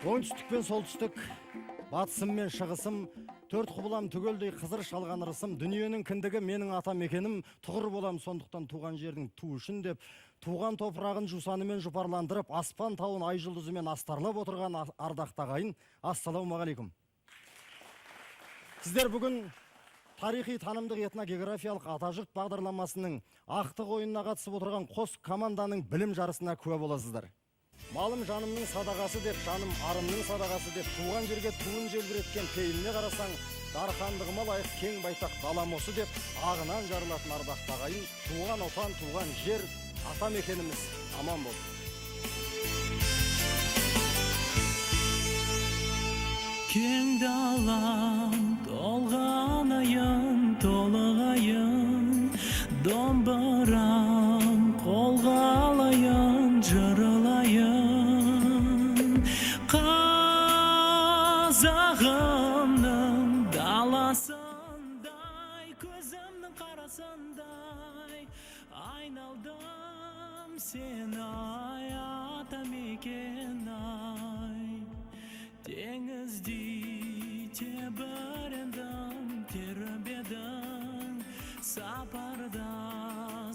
Оңтүстік пен солтүстік, батысым мен шығысым, төрт құбылам түгелдей қызыр шалған ырысым, дүниенің кіндігі менің ата мекенім, тұғыр болам сондықтан туған жердің ту үшін деп, туған топырағын жусанымен жұпарландырып, аспан тауын ай жұлдызымен астарлап отырған ардақты ағайын, ассалаумағалейкум. Сіздер бүгін тарихи танымдық этногеографиялық атажұрт бағдарламасының ақтық ойынына қатысып отырған қос команданың білім жарысына куә боласыздар. Малым жанымның садағасы деп, жаным арымның садағасы деп, туған жерге туын желбіреткен пейіліне қарасаң, дархандығыма лайық кең байтақ далам осы деп, ағынан жарылатын ардақты ағайын, туған отан, туған жер, ата мекеніміз аман бол. Кең далам, толған айын, толығайын, домбырам, қолға алайын, жырылайын. Қазағымның даласындай, көзімнің қарасындай, айналдым сен ай, ата мекен ай. Теңіздей тебірендім, тербедің, сапарда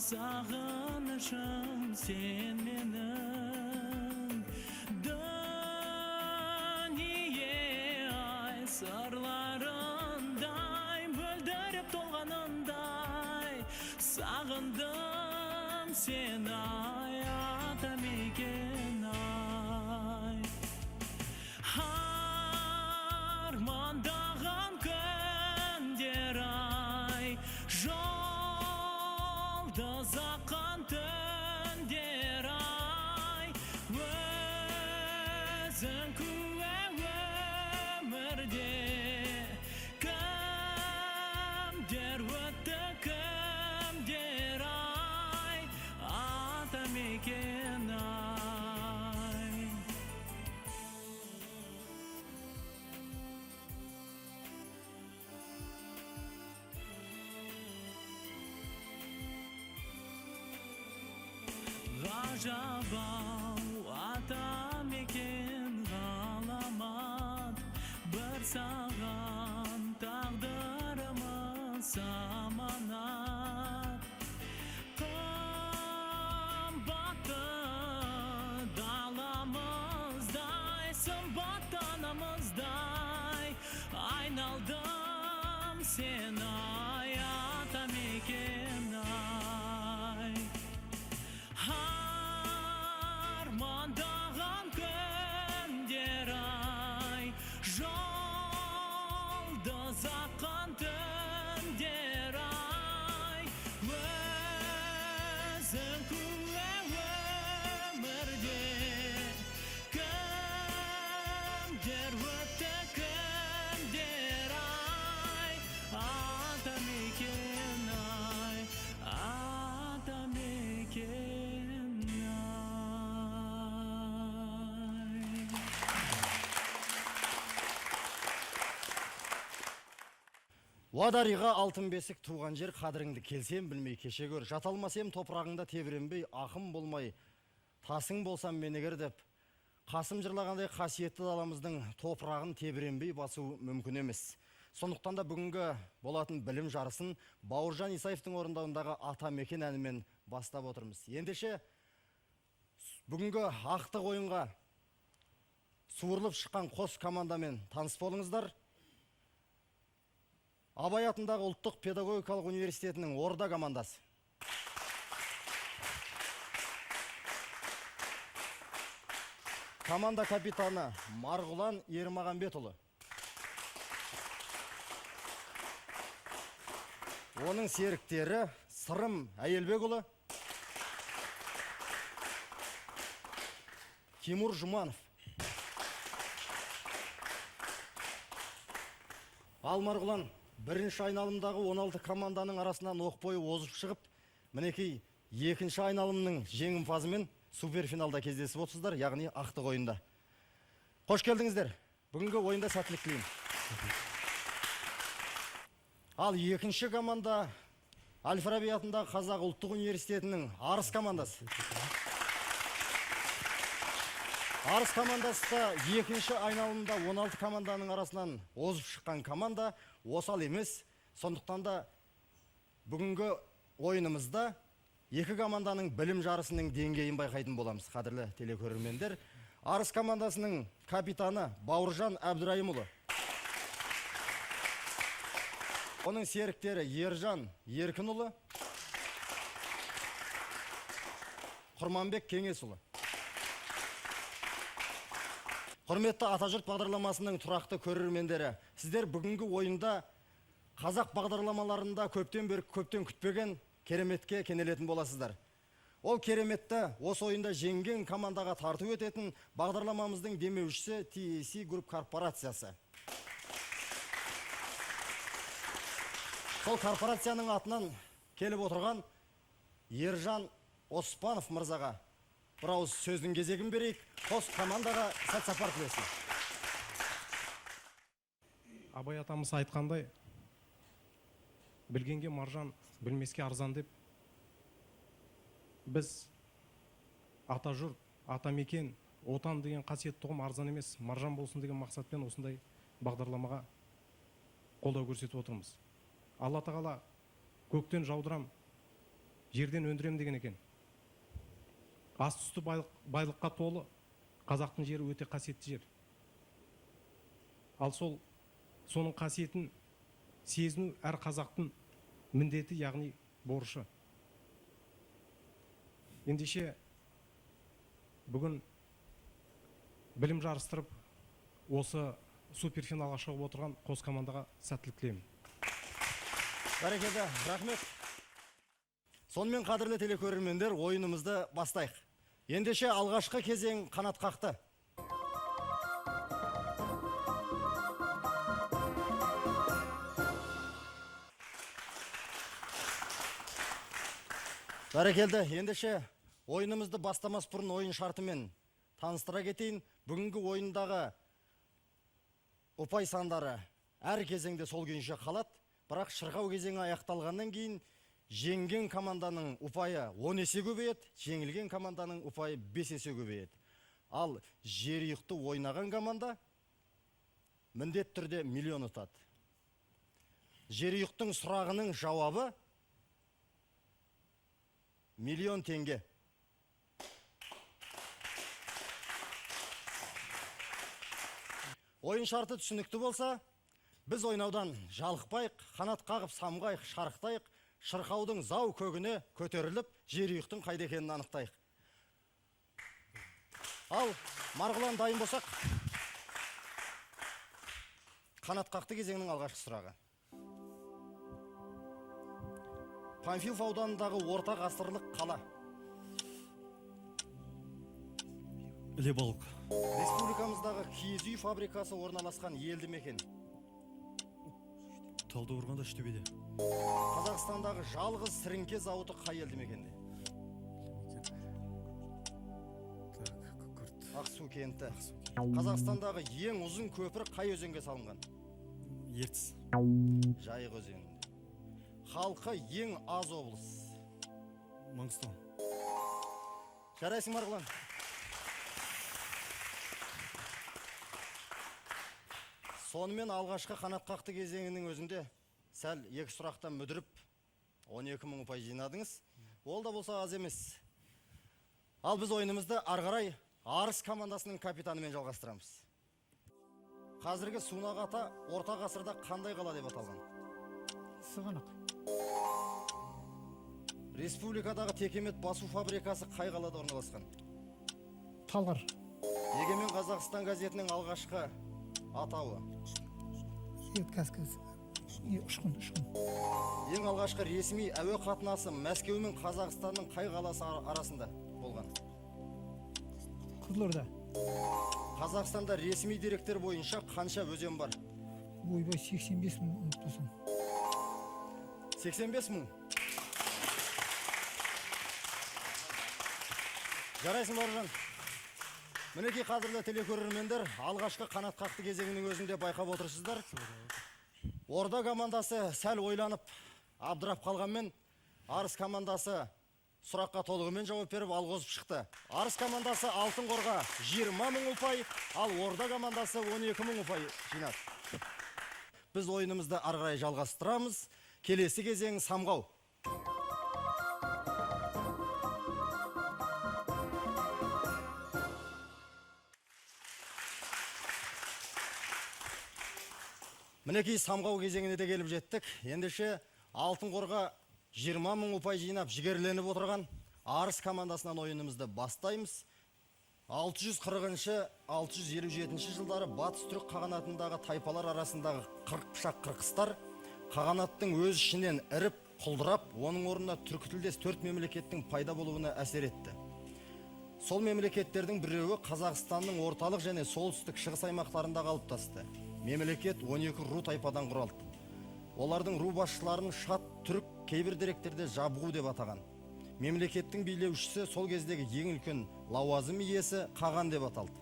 сағынышым сен менің. Дүние ай сырларындай, бүлдіріп толғанындай, сағындым сен ай, ата мекен ай. Армандаған күндер ай, жұлдыз аққан түндер ай, өзің куә өмірде кімдер өтті кімдер ай, ата мекен ай. Ғажап-ау ата мекен ғаламат, бір саған тағдырымыз аманат. Қымбатты даламыздай, сымбатты анамыздай, айналдым сен ай, ата мекен ай. Армандаған күндер ай, жұлдыз аққан түндер ай, өзің куә өмірде кімдер өтті кімдер ай, ата мекен ай, ата мекен ай. Уадариға алтын бесік туған жер, қадіріңді келсем білмей кеше көр, жаталмасем топырағыңда тебіренбей, ақым болмай тасың болсам менегер деп, қасым жырлағандай қасиетті даламыздың топырағын тебіренбей басу мүмкін емес. Сондықтан да бүгінгі болатын білім жарысын Бауыржан Исаевтың орындауындағы ата мекен әнімен бастап отырмыз. Ендеше бүгінгі ақтық ойынға суырылып шыққан қос командамен таныс болыңыздар. Абай атындағы ұлттық педагогикалық университетінің Орда командасы. Команда капитаны Марғұлан Ермағанбетұлы. Оның серіктері Сырым Әйелбекұлы, Тимур Жұманов. Ал Марғұлан бірінші айналымдағы 16 команданың арасынан оқ бойы озып шығып, мінекей екінші айналымның жеңімпазымен суперфиналда кездесіп отырсыздар, яғни ақтық ойында. Қош келдіңіздер. Бүгінгі ойында сәттілік тілеймін. Ал екінші команда Әл-Фараби атындағы Қазақ ұлттық университетінің Арыс командасы. Арыс командасы да екінші айналымда 16 команданың арасынан озып шыққан команда, осал емес. Сондықтан да бүгінгі ойынымызда екі команданың білім жарысының деңгейін байқайтын боламыз, қадірлі телекөрермендер. Арыс командасының капитаны Бауыржан Әбдірайымұлы. Оның серіктері Ержан Еркінұлы, Құрманбек Кеңесұлы. Құрметті Атажұрт бағдарламасының тұрақты көрермендері, сіздер бүгінгі ойында қазақ бағдарламаларында көптен күтпеген кереметке кенелетін боласыздар. Ол кереметті осы ойында жеңген командаға тарту ететін бағдарламамыздың демеушісі TEC Group корпорациясы. Сол корпорацияның атынан келіп отырған Ержан Оспанов мырзаға бір ауыз сөздің кезегін берейік. Қос командаға сәт сапар тілесін. Абай атамыз айтқандай, білгенге маржан, білмеске арзан деп, біз атажұрт, атамекен, отан деген қасиетті ұғым арзан емес, маржан болсын деген мақсатпен осындай бағдарламаға қолдау көрсетіп отырмыз. Алла тағала көктен жаудырам, жерден өндірем деген екен. Асты үсті байлыққа толы, қазақтың жері өте қасиетті жер. Ал соның қасиетін сезіну әр қазақтың міндеті, яғни борышы. Ендеше бүгін білім жарыстырып, осы суперфиналға шығып отырған қос командаға сәттілік тілеймін. Бәрекелді, рахмет. Сонымен қадірлі телекөрермендер, ойынымызды бастайық. Ендеше алғашқы кезең қанат қақты. Бәрекелді, ендеше ойынымызды бастамас бұрын ойын шартымен таныстыра кетейін. Бүгінгі ойындағы ұпай сандары әр кезеңде сол күйінше қалады. Бірақ шырқау кезеңі аяқталғаннан кейін жеңген команданың ұпайы 10 есе көбейеді, жеңілген команданың ұпайы 5 есе көбейеді. Ал жерұйықты ойнаған команда міндет түрде миллион ұтады. Жерұйықтың сұрағының жауабы миллион теңге. Ойын шарты түсінікті болса, біз ойнаудан жалықпайық, қанат қағып самғайық, шарықтайық, шырқаудың зау көгіне көтеріліп, жерұйықтың қайда екенін анықтайық. Ал Марғұлан дайын болсақ, қанат қақты кезеңнің алғашқы сұрағы. Панфилов ауданындағы орта ғасырлық қала. Ілебалық. Республикамыздағы киіз үй фабрикасы орналасқан елді мекен. Талдықорғанда Үштөбеде. Қазақстандағы жалғыз сіріңке зауыты қай елді мекенде? Ақсу кенті. Қазақстандағы ең ұзын көпір қай өзенге салынған? Ертіс. Жайық өзенінде. Халқы ең аз облыс? Маңғыстау. Жарайсың, Марғұлан. Сонымен алғашқы қанат қақты кезеңінің өзінде сәл екі сұрақтан мүдіріп 12 мың ұпай жинадыңыз. Ол да болса аз емес. Ал біз ойынымызды арғарай Арыс командасының капитанымен жалғастырамыз. Қазіргі Сунақ ата орта ғасырда қандай қала деп аталған? Сығанақ. Республикадағы текемет басу фабрикасы қай қалада орналасқан? Талғар. Егемен Қазақстан газетінің алғашқы атауы? Ұшқын. Ең алғашқы ресми әуе қатынасы Мәскеу мен Қазақстанның қай қаласы арасында болған? Қызылорда. Қазақстанда ресми деректер бойынша қанша өзен бар? Ойбай 85 мың ұмытпасам. 85 мың. Жарайсың, Бауыржан. Мінекей қадірлі телекөрермендер, алғашқы қанат қақты кезеңінің өзінде байқап отырсыздар. Орда командасы сәл ойланып, абдырап қалғанмен, Арыс командасы сұраққа толығымен жауап беріп алғызып шықты. Арыс командасы алтын қорға 20 мың ұпай, ал Орда командасы 12 мың ұпай жинады. Біз ойынымызды ары қарай жалғастырамыз. Келесі кезең самғау. Мінекей самғау кезеңіне де келіп жеттік. Ендеше алтын қорға 20 мың ұпай жинап жігерленіп отырған Арыс командасынан ойынымызды бастаймыз. 640-657 жылдары Батыс түрік қағанатындағы тайпалар арасындағы қырық-пышақ қырқыстар қағанаттың өз ішінен іріп, құлдырап, оның орнына түркітілдес 4 мемлекеттің пайда болуына әсер етті. Сол мемлекеттердің біреуі Қазақстанның орталық және солтүстік шығыс аймақтарында қалыптасты. Мемлекет 12 ру тайпадан құралды. Олардың ру басшыларын шат түрік, кейбір деректерде жабғу деп атаған. Мемлекеттің билеушісі сол кездегі ең үлкен лауазым иесі Қаған деп аталды.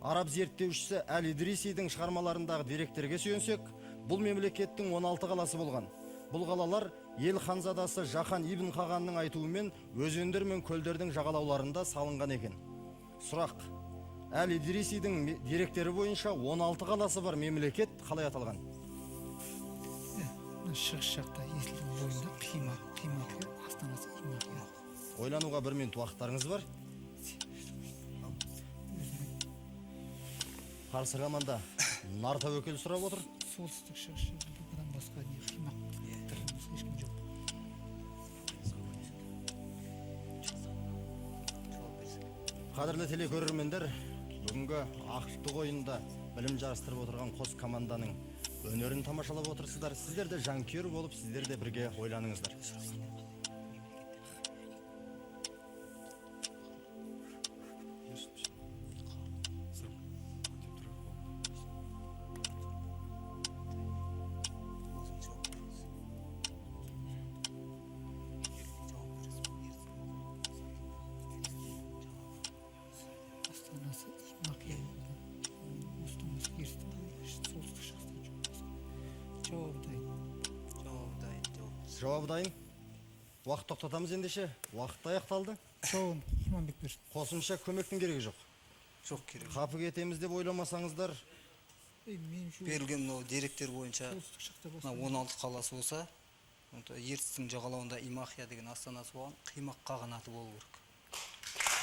Араб зерттеушісі Әл-Идрисидің шығармаларындағы деректерге сүйенсек, бұл мемлекеттің 16 қаласы болған. Бұл қалалар ел ханзадасы Жақан ибн Қағанның айтуымен өзендер мен көлдердің жағалауларында салынған екен. Сұрақ: Әл-Идрисидің деректері бойынша 16 қаласы бар мемлекет қалай аталған? Шығыс жақта есілдің бойында Қимақ астанасы Имақ. Ойлануға 1 минут уақыттарыңыз бар. Қарсы команда нар тәуекел сұрап отыр. Солтүстік шығыс бұдан басқа не Қимақ ешкім жоқ. Қадірлі телекөрермендер, бүгінгі ақтық ойында білім жарыстырып отырған қос команданың өнерін тамашалап отырсыздар. Сіздер де жанкүйер болып, сіздер де бірге ойланыңыздар. Астанасы Имақ. Астанасы Ерсін. Солтүстік шығыста жоқ. Жауабы дайын. Уақыт тоқтатамыз ендеше. Уақыт аяқталды. Жауабын Құманбек берсін. Қосымша көмектің керегі жоқ. Жоқ керек. Қапы кетеміз деп ойламасаңыздар, Меніңше Берілген мынау деректер бойынша солтүстік жақта болса. 16 қаласы болса, ертістің жағалауында Имахия деген астанасы болған, Қимақ қағанаты болу керек.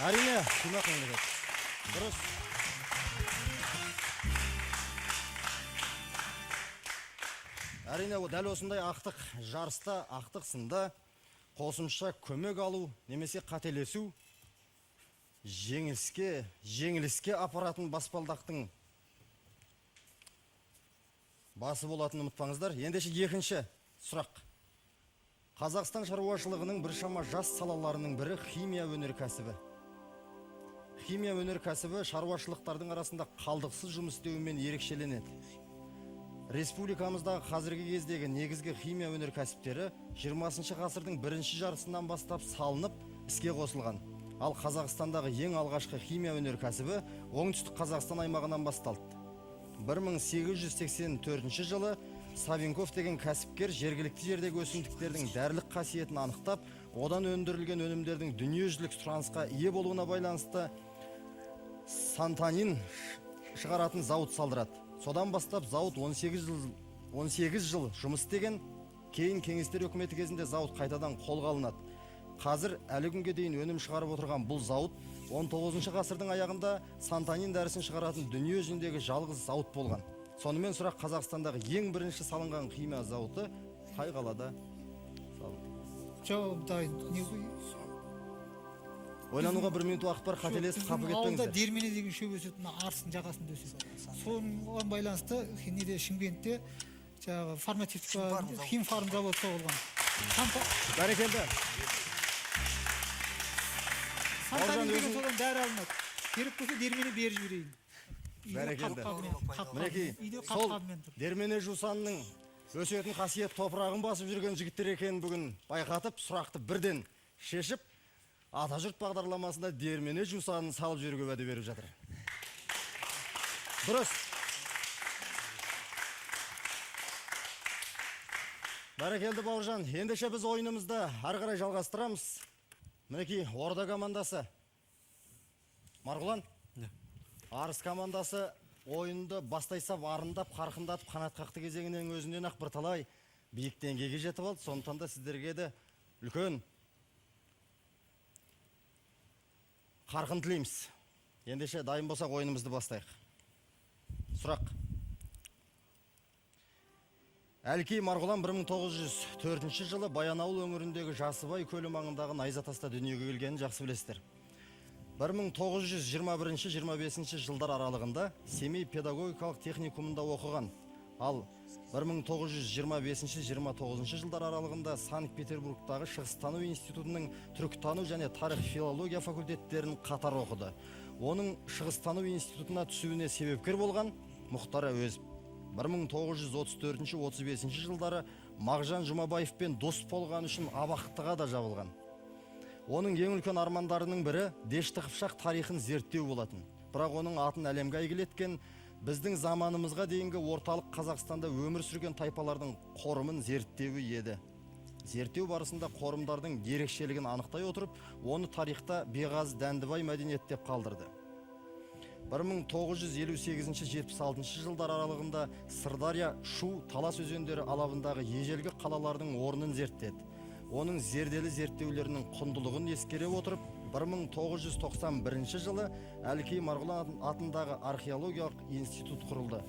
әрине, Қимақ мемлекет. Дұрыс. Әрине, дәл осындай ақтық жарыста, ақтық сында қосымша көмек алу немесе қателесу жеңіліске апаратын баспалдақтың басы болатынын ұмытпаңыздар. Ендеше екінші сұрақ. Қазақстан шаруашылығының біршама жас салаларының бірі химия өнеркәсібі. Химия өнеркәсібі шаруашылықтардың арасында қалдықсыз жұмыс істеуімен ерекшеленеді. Республикамыздағы қазіргі кездегі негізгі химия өнеркәсіптері 20 ғасырдың бірінші жартысынан бастап салынып, іске қосылған. Ал Қазақстандағы ең алғашқы химия өнеркәсібі оңтүстік Қазақстан аймағынан басталды. 1884 жылы Савинков деген кәсіпкер жергілікті жердегі өсімдіктердің дәрілік қасиетін анықтап, одан өндірілген өнімдердің дүниежүзілік сұранысқа ие болуына байланысты сантанин шығаратын зауыт салдырады. Содан бастап зауыт 18 жыл жұмыс істеген. Кейін кеңестер өкіметі кезінде зауыт қайтадан қолға алынады. Қазір әлі күнге дейін өнім шығарып отырған бұл зауыт 19 ғасырдың аяғында сантанин дәрісін шығаратын дүние жүзіндегі жалғыз зауыт болған. Сонымен сұрақ: Қазақстандағы ең бірінші салынған химия зауыты қай қалада салынды? Жауап дайын. Ойлануға 1 минут уақыт бар, қателесіп қапы Ауылда кетпеңіздер. Дермене деген шөп өсетін, Арыстың жағасында өседі. Соған байланысты неде Шымкентте жаңағы химфарм заводы болған. Бәрекелді. Сантанин деген содан дәрі алынады. Керек болса Дермене беріп жіберейін. Бәрекелді. Мінекей, сол Дермене жусанның өсетін қасиет топырағын басып жүрген жігіттер екенін бүгін байқатып, сұрақты бірден шешіп, Атажұрт бағдарламасында Дермене жусанын салып жүруге уәде беріп жатыр. Дұрыс. Бәрекелді Бауыржан. Ендеше біз ойынымызды ары қарай жалғастырамыз. Мінекей Орда командасы. Марғұлан, Иә. Арыс командасы ойынды бастайса арындап, қарқындатып, қанат қақты кезеңінен өзінен ақ бірталай биік деңгейге жетіп алды. Сондықтан да сіздерге де үлкен қарқын тілейміз. Ендеше дайын болсақ ойынымызды бастайық. Сұрақ. Әлкей Марғұлан 1904 жылы Баянауыл өңіріндегі Жасыбай көлі маңындағы Найзатаста дүниеге келгенін жақсы білесіздер. 1921-25 жылдар аралығында Семей педагогикалық техникумында оқыған. Ал 1925-29 жылдар аралығында Санкт-Петербургтағы Шығыстану институтының түркітану және тарих филология факультеттерін қатар оқыды. Оның Шығыстану институтына түсуіне себепкер болған Мұхтар Әуезов 1934-35 жылдары Мағжан Жұмабаевпен дос болған үшін абақтыға да жабылған. Оның ең үлкен армандарының бірі Дешті Қыпшақ тарихын зерттеу болатын. Бірақ оның атын әлемге әйгілі еткен біздің заманымызға дейінгі орталық Қазақстанда өмір сүрген тайпалардың қорымын зерттеуі еді. Зерттеу барысында қорымдардың ерекшелігін анықтай отырып, оны тарихта Беғаз Дәндібай мәдениет деп қалдырды. 1958-76 жылдар аралығында Сырдария, Шу, Талас өзендері алабындағы ежелгі қалалардың орнын зерттеді. Оның зерделі зерттеулерінің құндылығын ескере отырып, 1991 жылы Әлкей Марғұлан атындағы археологиялық институт құрылды.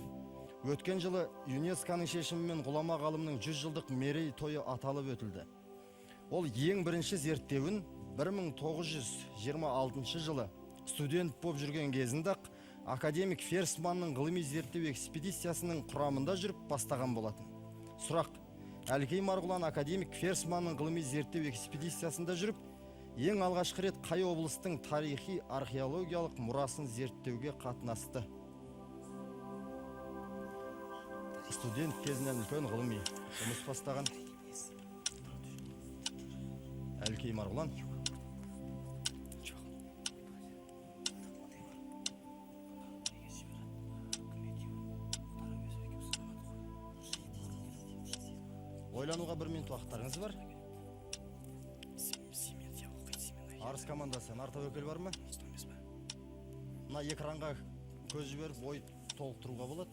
Өткен жылы ЮНЕСКО-ның шешімімен ғұлама ғалымның 100 жылдық мерей тойы аталып өтілді. Ол ең бірінші зерттеуін 1926 жылы студент боп жүрген кезінде академик Ферсманның ғылыми зерттеу экспедициясының құрамында жүріп бастаған болатын. Сұрақ. Әлкей Марғұлан академик Ферсманның ғылыми зерттеу экспедициясында жүріп, ең алғашқы рет қай облыстың тарихи археологиялық мұрасын зерттеуге қатынасты? Студент кезінен үлкен ғылыми жұмыс бастаған Әлкей Марғұлан. Ойлануға 1 минут уақыттарыңыз бар. Арыс командасы, нар тәуекел бар ма? Мына экранға көз жіберіп, ой толықтыруға болады.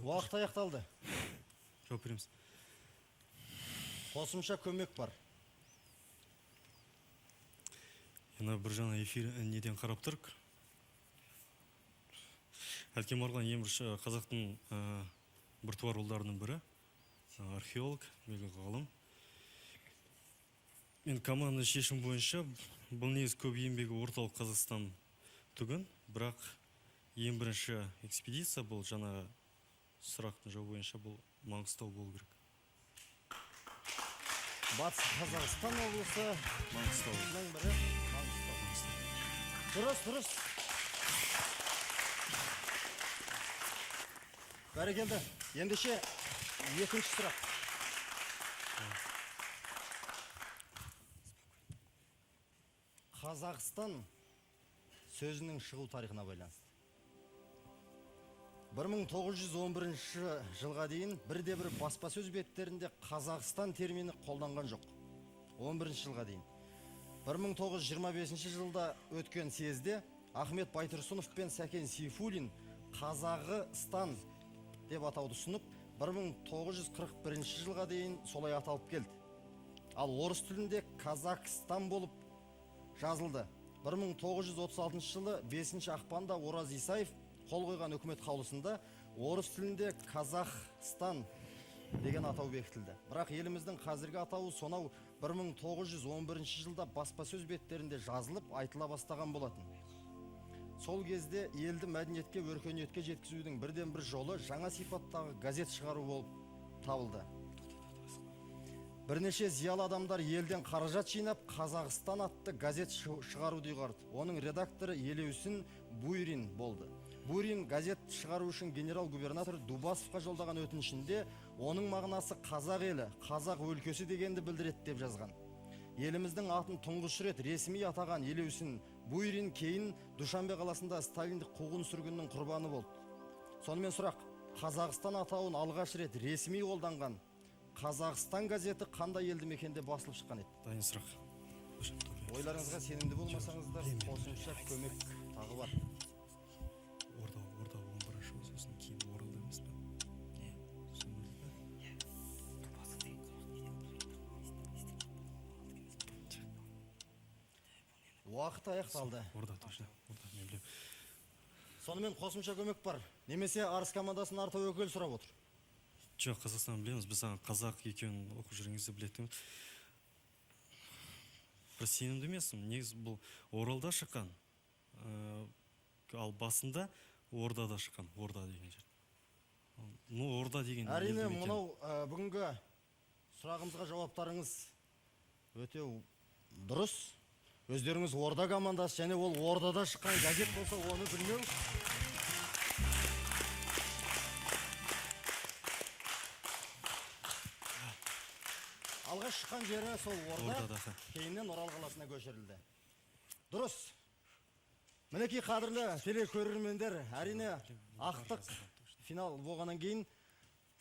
Уақыт аяқталды. Жауап береміз. Қосымша көмек бар. Ена бір жаңа эфир неден қарап тұрық. Әлкей Марғұлан ең бірінші қазақтың біртуар ұлдарының бірі. Археолог, белгілі ғалым. Мен команда шешім бойынша бұл негіз көп еңбегі орталық Қазақстан түгін, бірақ ең бірінші экспедиция бұл жаңа сұрақтың жауабы бойынша бұл Маңғыстау болу керек. Батыс Қазақстан облысы Маңғыстауның бірі Маңғыстау. Дұрыс. Бәрекелді. Ендеше екінші сұрақ. Қазақстан сөзінің шығу тарихына байланысты. 1911 жылға дейін бірде-бір баспасөз беттерінде Қазақстан термині қолданған жоқ. 11 жылға дейін. 1925 жылда өткен съезде Ахмет Байтұрсынов пен Сәкен Сейфуллин Қазағыстан деп атауды ұсынып, 1941 жылға дейін солай аталып келді. Ал орыс тілінде Казақстан болып жазылды. 1936 жылы 5 ақпанда Ораз Исаев қол қойған үкімет қаулысында орыс тілінде Қазақстан деген атау бекітілді. Бірақ еліміздің қазіргі атауы сонау 1911 жылда баспасөз беттерінде жазылып айтыла бастаған болатын. Сол кезде елді мәдениетке, өркениетке жеткізудің бірден бір жолы жаңа сипаттағы газет шығару болып табылды. Бірнеше зиялы адамдар елден қаражат жинап, Қазақстан атты газет шығаруды ұйғарды. Оның редакторы Елеусін Буйрин болды. Буйрин газет шығару үшін генерал-губернатор Дубасовқа жолдаған өтінішінде оның мағынасы қазақ елі, қазақ өлкесі дегенді білдіреді деп жазған. Еліміздің атын тұңғыш рет ресми атаған Елеусін Буйрин кейін Душанбе қаласында сталиндік қуғын сүргіннің құрбаны болды. Сонымен сұрақ, Қазақстан атауын алғаш рет ресми қолданған Қазақстан газеті қандай елді мекенде басылып шыққан еді? Дайын сұрақ. Ойларыңызға сенімді болмасаңыздар, қосымша көмек тағы бар. Орда 11-ші, сосын кейін оралда емес пе? Уақыт аяқталды. Орда точно. Орда мен білем. Сонымен қосымша көмек бар. Немесе арыс командасын арты өкіл сұрап отыр. Жоқ, Қазақстан білеміз, біз саған қазақ екенін оқып жүргеніңізді білетін. Бір сенімді емеспін. Негізі бұл Оралда шыққан. Ал басында Ордада шыққан, Орда деген жер. Ну, Орда деген Әрине, елді мекен. мынау бүгінгі сұрағымызға жауаптарыңыз өте дұрыс. Өздеріңіз Орда командасы және ол Ордада шыққан газет болса, оны білмеу. Алғаш шыққан жері сол Орда, Ордада. кейіннен Орал қаласына көшірілді. Дұрыс. Мінекей қадірлі телекөрермендер, әрине ақтық финал болғаннан кейін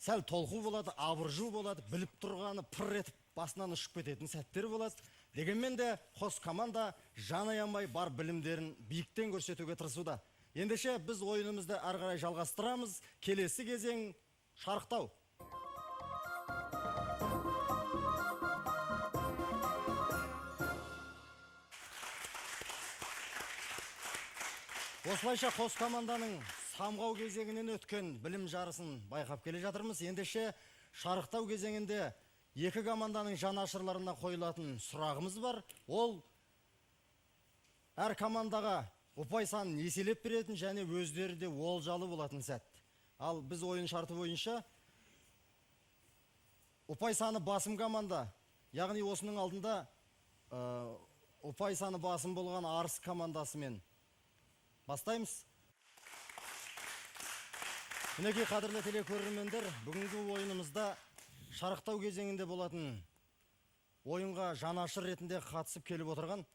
сәл толқу болады, абыржу болады, біліп тұрғаны пыр етіп басынан ұшып кететін сәттер болады. Дегенмен де қос команда жан аямай бар білімдерін биіктен көрсетуге тырысуда. Ендеше біз ойынымызды ары қарай жалғастырамыз. Келесі кезең шарықтау. Осылайша қос команданың самғау кезеңінен өткен білім жарысын байқап келе жатырмыз. Ендеше шарықтау кезеңінде екі команданың жанашырларына қойылатын сұрағымыз бар. Ол әр командаға ұпай санын еселеп беретін және өздері де олжалы болатын сәт. Ал біз ойын шарты бойынша ұпай саны басым команда, яғни осының алдында ұпай саны басым болған Арыс командасымен бастаймыз. Мінекей қадірлі телекөрермендер, бүгінгі ойынымызда шарықтау кезеңінде болатын ойынға жанашыр ретінде қатысып келіп отырған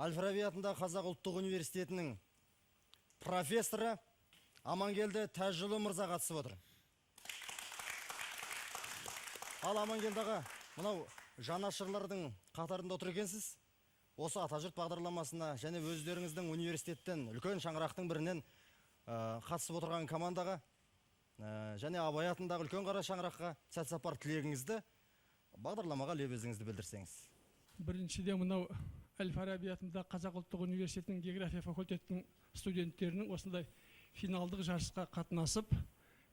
Әл-Фараби атындағы Қазақ ұлттық университетінің профессоры Амангелді Тәжжұлы мырза қатысып отыр. Ал Амангелді аға, мынау жанашырлардың қатарында отыр екенсіз. Осы Атажұрт бағдарламасына және өздеріңіздің университеттен үлкен шаңырақтың бірінен қатысып отырған командаға және Абай атындағы үлкен қара шаңыраққа сәт сапар тілегіңізді, бағдарламаға лебізіңізді білдірсеңіз. Біріншіден мынау Әл-Фараби атындағы Қазақ ұлттық университетінің география факультетінің студенттерінің осындай финалдық жарысқа қатынасып,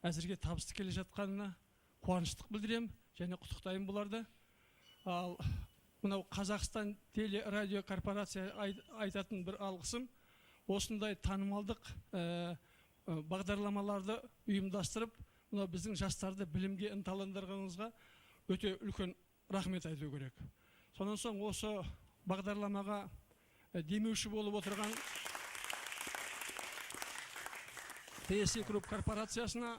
әзірге табысты келе жатқанына қуаныштық білдірем және құттықтаймын бұларды. Ал мынау Қазақстан телерадио корпорация айтатын бір алғысым, осындай танымалдық бағдарламаларды ұйымдастырып, мынау біздің жастарды білімге ынталандырғаныңызға өте үлкен рахмет айту керек. Сонан соң осы бағдарламаға демеуші болып отырған TSE Group корпорациясына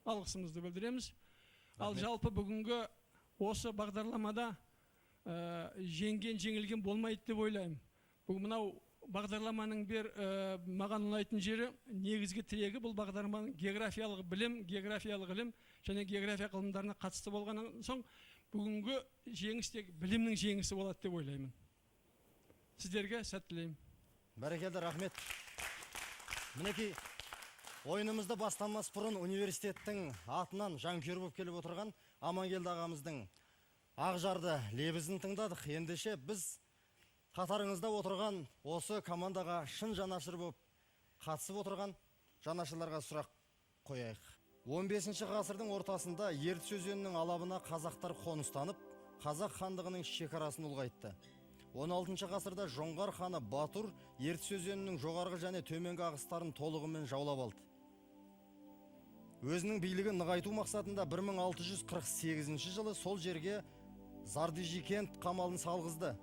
алғысымызды білдіреміз. Ал жалпы бүгінгі осы бағдарламада жеңген-жеңілген болмайды деп ойлаймын. Бүгін мынау бағдарламаның маған ұнайтын жері, негізгі тірегі бұл бағдарламаның географиялық білім, географиялық ілім және география ғылымдарына қатысты болғаннан соң бүгінгі жеңіс тек білімнің жеңісі болады деп ойлаймын. Сіздерге сәт тілеймін. Бәрекелді, рахмет. Мінекей ойынымызды бастамас бұрын университеттің атынан жанкүйер болып келіп отырған Амангелді ағамыздың Ақжарды лебізін тыңдадық. Ендеше біз қатарыңызда отырған осы командаға шын жанашыр болып қатысып отырған жанашырларға сұрақ қояйық. 15 ғасырдың ортасында Ертіс өзенінің алабына қазақтар қоныстанып, қазақ хандығының шекарасын ұлғайтты. 16 ғасырда Жоңғар ханы Батур Ертіс өзенінің жоғарғы және төменгі ағыстарын толығымен жаулап алды. Өзінің билігін нығайту мақсатында 1648 жылы сол жерге Зардыжикент қамалын салғызды.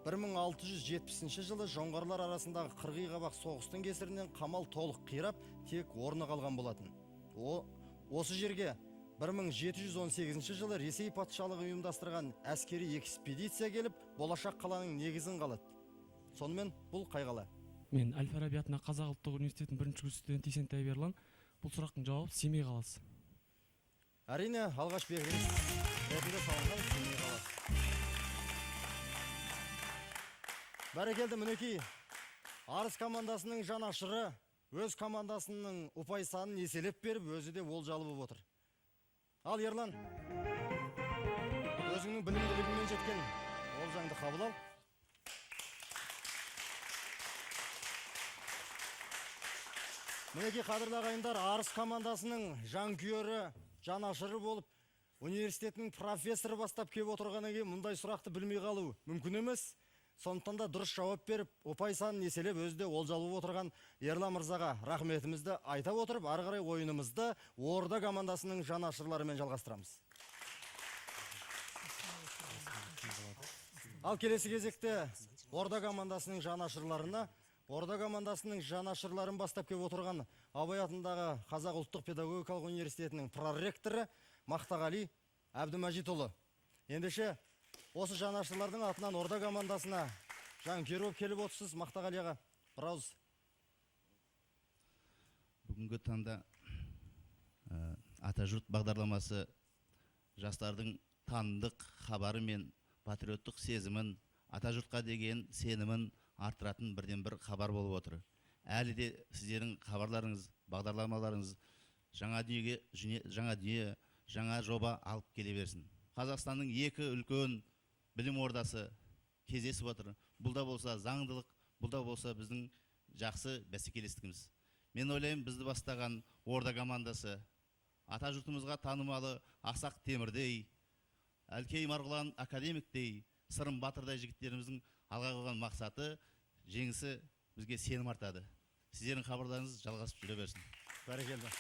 1670 жылы жоңғарлар арасындағы қырғи қабақ соғыстың кесірінен қамал толық қирап, тек орны қалған болатын. Осы жерге 1718 жылы Ресей патшалығы ұйымдастырған әскери экспедиция келіп, болашақ қаланың негізін қалады. Сонымен бұл қай қала? Мен Әл-Фараби атындағы Қазақ ұлттық университетінің бірінші курс студенті Есентай Ерлан. Бұл сұрақтың жауабы Семей қаласы. Әрине, алғаш бекініс ретінде салынған Семей қаласы. Бәрекелді, мінекей, Арыс командасының жанашыры өз командасының ұпай санын еселеп беріп, өзі де олжалы болып отыр. Ал Ерлан, өзіңнің білімділігімен жеткен олжаңды қабыл ал. Мінекей, қадірлі ағайындар, Арыс командасының жанкүйері, жанашыры болып, университетінің профессоры бастап кеп отырғаннан кейін мұндай сұрақты білмей қалу мүмкін емес. Сондықтан да дұрыс жауап беріп, ұпай санын еселеп, өзі де олжалы болып отырған Ерлан мырзаға рахметімізді айта отырып, ары қарай ойынымызды Орда командасының жанашырларымен жалғастырамыз. Ал келесі кезекте Орда командасының жанашырларына, Орда командасының жанашырларын бастап кеп отырған Абай атындағы Қазақ ұлттық педагогикалық университетінің проректоры Мақтағали Әбдімәжитұлы. Ендеше осы жанашырлардың атынан Орда командасына жанкүйер болып келіп отырсыз. Мақтағали аға, бірауыз. Бүгінгі таңда Атажұрт бағдарламасы жастардың танымдық хабары мен патриоттық сезімін, Атажұртқа деген сенімін арттыратын бірден бір хабар болып отыр. Әлі де сіздердің хабарларыңыз, бағдарламаларыңыз жаңа дүние, жаңа жоба алып келе берсін. Қазақстанның екі үлкен білім ордасы кездесіп отыр. Бұл да болса заңдылық, бұл да болса біздің жақсы бәсекелестігіміз. Мен ойлаймын, бізді бастаған Орда командасы Атажұртымызға танымалы Ақсақ Темірдей, Әлкей Марғұлан академиктей, Сырым Батырдай жігіттеріміздің алға қойған мақсаты, жеңісі бізге сенім артады. Сіздердің хабарларыңыз жалғасып жүре берсін. Бәрекелді.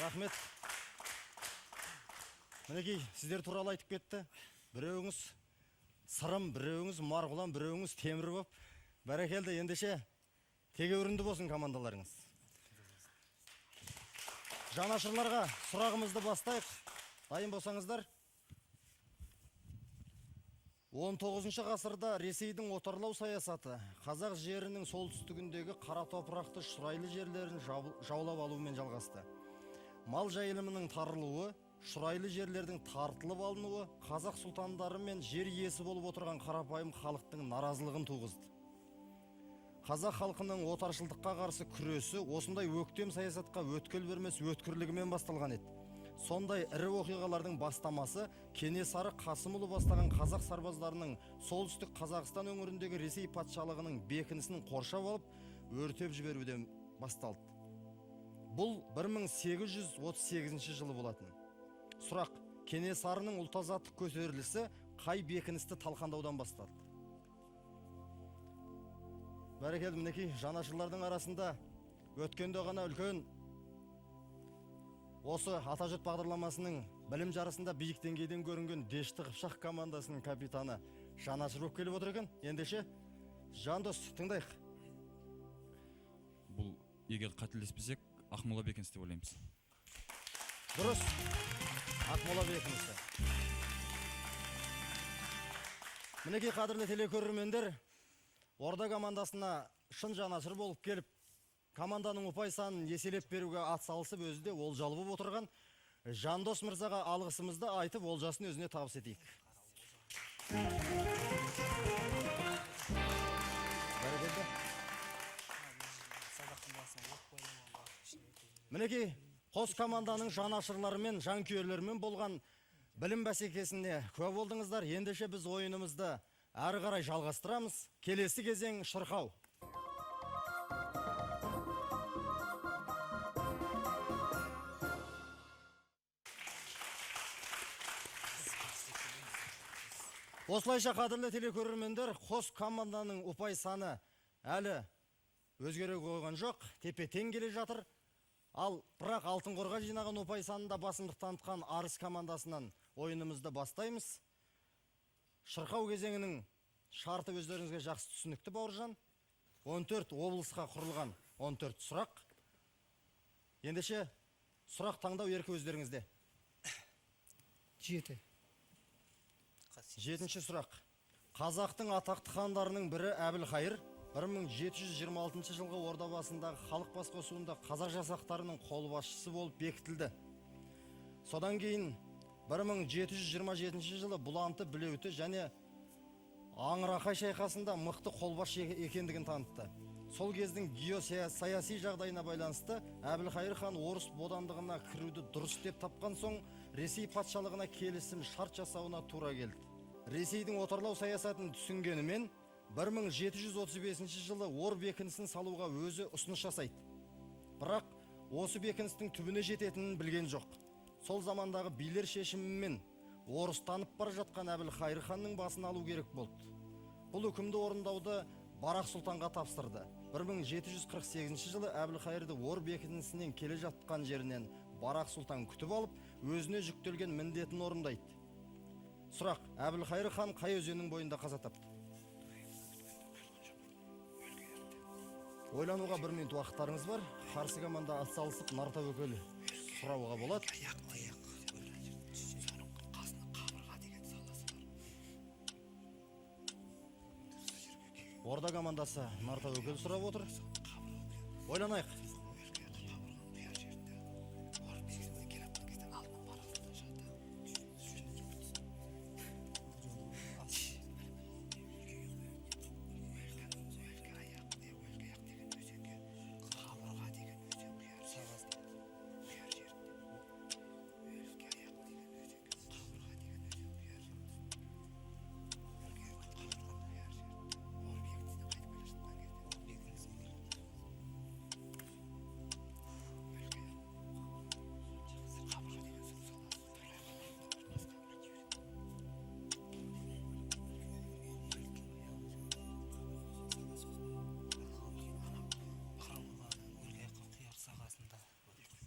Рахмет. Мінекей, сіздер туралы айтып кетті. Біреуіңіз Сырым, біреуіңіз Марғұлан, біреуіңіз Темір болып. Бәрекелді, ендеше тегеурінді болсын командаларыңыз. Жанашырларға сұрағымызды бастайық. Дайын болсаңыздар. 19 ғасырда Ресейдің отарлау саясаты қазақ жерінің солтүстігіндегі қара топырақты шұрайлы жерлерін жаулап алуымен жалғасты. Мал жайылымының тарылуы, шұрайлы жерлердің тартылып алынуы қазақ сұлтандары мен жер иесі болып отырған қарапайым халықтың наразылығын туғызды. Қазақ халқының отаршылдыққа қарсы күресі осындай өктем саясатқа өткел бермес өткірлігімен басталған еді. Сондай ірі оқиғалардың бастамасы Кенесары Қасымұлы бастаған қазақ сарбаздарының солтүстік Қазақстан өңіріндегі Ресей патшалығының бекінісін қоршап алып, өртеп жіберуден басталды. Бұл 1838 жылы болатын. Сұрақ: Кенесарының ұлт-азаттық көтерілісі қай бекіністі талқандаудан басталды? Бәрекелді, мінекей, жанашырлардың арасында өткенде ғана үлкен осы Атажұрт бағдарламасының білім жарысында биік деңгейден көрінген Дешті Қыпшақ командасының капитаны жанашыр болып келіп отыр екен. Ендеше Жандос, тыңдайық. Бұл, егер қателеспесек, Ақмола бекінісі деп ойлаймыз. Дұрыс, Ақмола бекінісі. Мінекей, қадірлі телекөрермендер, Орда командасына шын жанашыр болып келіп, команданың ұпай санын еселеп беруге атсалысып, өзі де олжалы болып отырған Жандос мырзаға алғысымызды айтып, олжасын өзіне табыс етейік. Бәрекелді. Мінекей, қос команданың жанашырлары мен жанкүйерлерімен болған білім бәсекесіне куә болдыңыздар. Ендеше біз ойынымызды әрі қарай жалғастырамыз. Келесі кезең шырқау. Осылайша, қадірлі телекөрермендер, қос команданың ұпай саны әлі өзгере қойған жоқ, тепе-тең келе жатыр. Ал бірақ алтын қорға жинаған ұпай санында басымдық танытқан Арыс командасынан ойынымызды бастаймыз. Шырқау кезеңінің шарты өздеріңізге жақсы түсінікті, Бауыржан. 14 облысқа құрылған 14 сұрақ. Ендеше сұрақ таңдау еркі өздеріңізде. 7. 7-ші сұрақ. Қазақтың атақты хандарының бірі Әбілқайыр 1726 жылғы ордабасындағы халық басқосуында қазақ жасақтарының қолбасшысы болып бекітілді. Содан кейін 1727 жылы Бұланты, Білеуті және Аңырақай шайқасында мықты қолбасшы екендігін танытты. Сол кездің геосаяси жағдайына байланысты Әбілқайыр хан орыс бодандығына кіруді дұрыс деп тапқан соң Ресей патшалығына келісім шарт жасауына тура келді. Ресейдің отарлау саясатын түсінгенімен 1735 жылы Ор бекінісін салуға өзі ұсыныс жасайды. Бірақ осы бекіністің түбіне жететінін білген жоқ. Сол замандағы билер шешімімен орыстанып бара жатқан Әбілқайыр ханның басын алу керек болды. Бұл үкімді орындауды Барақ сұлтанға тапсырды. 1748 жылы Әбілқайырды Ор бекінісінен келе жатқан жерінен Барақ сұлтан күтіп алып, өзіне жүктелген міндетін орындайды. Сұрақ: Әбілқайыр хан қай өзеннің бойында қаза тапты? Ойлануға 1 минут уақыттарыңыз бар. Қарсы команда атсалысып Нартәуекел сұрауға болады. Орда командасы Нартәуекел сұрап отыр. Ойланайық.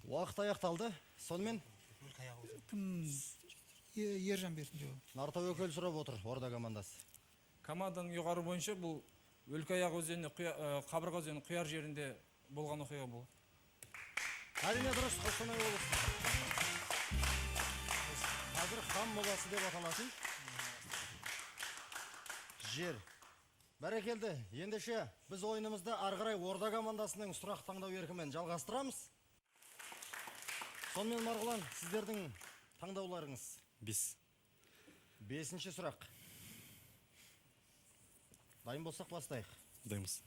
Уақыт аяқталды. Сонымен Кім Ержан берсін жауабын. Нартәуекел сұрап отыр Орда командасы. Команданың жоғары бойынша бұл Өлкаяқ өзені, Қабырға өзені құяр жерінде болған оқиға бұл. Әрине дұрыс, Қостанай облысы. Қазір хан моласы деп аталатын жер. Бәрекелді. Ендеше біз ойынымызды ары қарай Орда командасының сұрақ таңдау еркімен жалғастырамыз. Сонымен Марғұлан, сіздердің таңдауларыңыз? 5. 5-ші сұрақ. Дайын болсақ бастайық. Дайынбыз.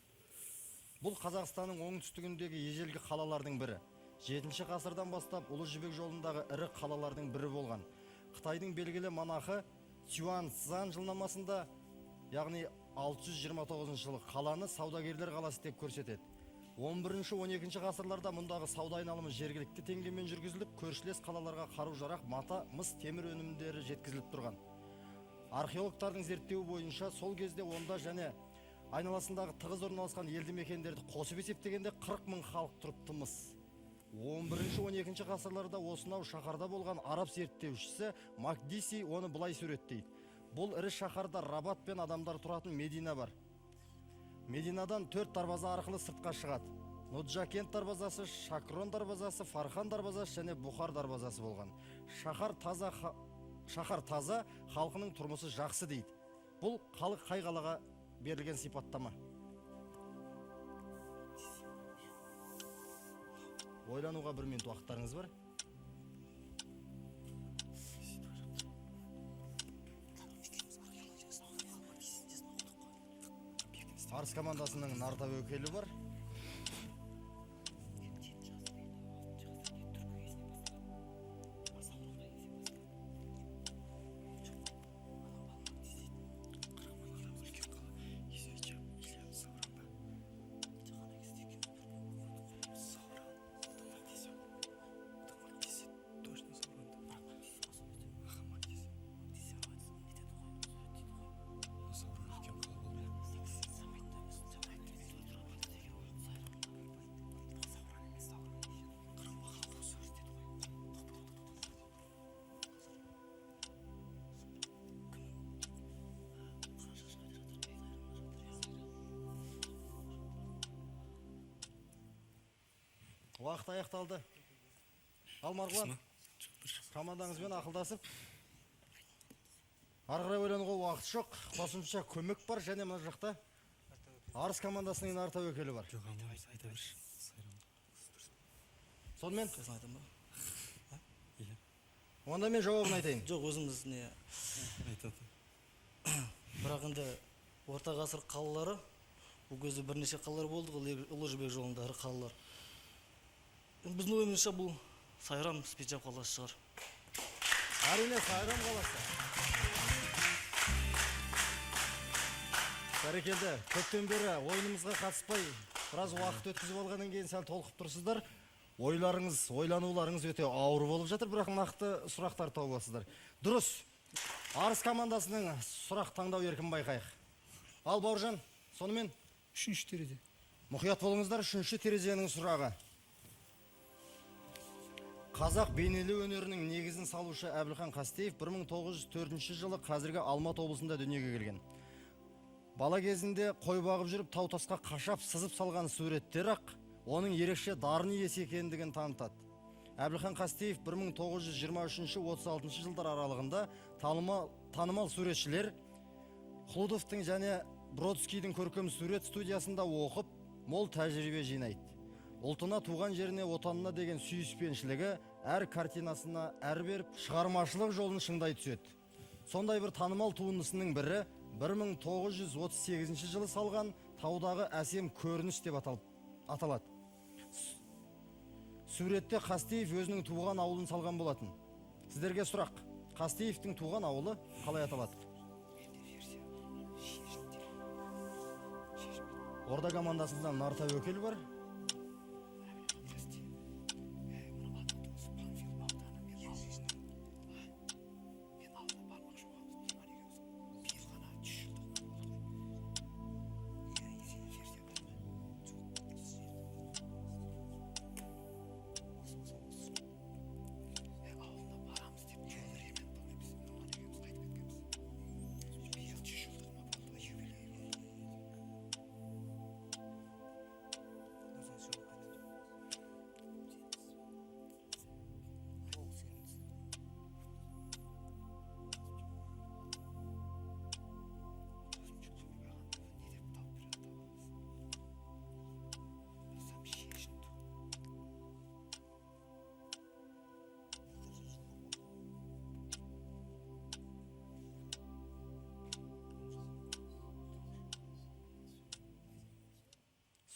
Бұл Қазақстанның оңтүстігіндегі ежелгі қалалардың бірі. 7-ші ғасырдан бастап Ұлы Жібек жолындағы ірі қалалардың бірі болған. Қытайдың белгілі монахы Цюань Цзан жылнамасында, яғни 629 жылы қаланы саудагерлер қаласы деп көрсетеді. 11-12 ғасырларда мұндағы сауда айналымы жергілікті теңгемен жүргізіліп, көршілес қалаларға қару-жарақ, мата, мыс, темір өнімдері жеткізіліп тұрған. Археологтардың зерттеуі бойынша сол кезде онда және айналасындағы тығыз орналасқан елді мекендерді қосып есептегенде 40 000 халық тұрыпты-мыс. 11-12 ғасырларда осынау шаһарда болған араб зерттеушісі Макдиси оны былай суреттейді. Бұл ірі шаһарда Рабат пен адамдар тұратын Медина бар. Мединадан 4 дарбаза арқылы сыртқа шығады. Нуджакент дарбазасы, Шакрон дарбазасы, Фархан дарбазасы және Бұхар дарбазасы болған. Шаһар таза, халқының тұрмысы жақсы дейді. Бұл халық қай қалаға берілген сипаттама? Ойлануға 1 минут уақыттарыңыз бар. Арыс командасының Нартәуекелі бар. Уақыт аяқталды. Ал Марғұлан, командаңызбен ақылдасып, ары қарай ойлануға уақыт жоқ. Қосымша көмек бар және мына жақта Арыс командасының нарта өкілі бар. Сонымен? Онда мен жауабын айтайын. Жоқ, өзіңіз не бірақ енді орта ғасыр қалалары бұл кезде бірнеше қалалар болды ғой, Ұлы Жібек жолында ірі қалалар. Біздің ойымызша бұл Сайрам Спичав қаласы шығар. Әрине Сайрам қаласы. Бәрекелді, көптен бері ойынымызға қатыспай, біраз уақыт өткізіп алғаннан кейін сәл толқып тұрсыздар. Ойларыңыз, ойлануларыңыз өте ауыр болып жатыр, бірақ нақты сұрақтар тауып алсыздар. Дұрыс. Арыс командасының сұрақ таңдау еркін байқайық. Ал Бауыржан, сонымен 3-ші терезе. Мұқият болыңыздар, 3-ші терезенің сұрағы. Қазақ бейнелеу өнерінің негізін салушы Әбілхан Қастеев 1904 жылы қазіргі Алматы облысында дүниеге келген. Бала кезінде қой бағып жүріп тау-тасқа қашап сызып салған суреттер ақ оның ерекше дарын иесі екендігін танытады. Әбілхан Қастеев 1923-36 жылдар аралығында танымал суретшілер Хлудовтың және Бродскийдің көркем сурет студиясында оқып, мол тәжірибе жинайды. Ұлтына, туған жеріне, отанына деген сүйіспеншілігі әр картинасына әр беріп, шығармашылық жолын шыңдай түседі. Сондай бір танымал туындысының бірі 1938 жылы салған таудағы әсем көрініс деп аталады. Суретте Қастеев өзінің туған ауылын салған болатын. Сіздерге сұрақ, Қастеевтің туған ауылы қалай аталады? Орда командасында Нарта өкіл бар.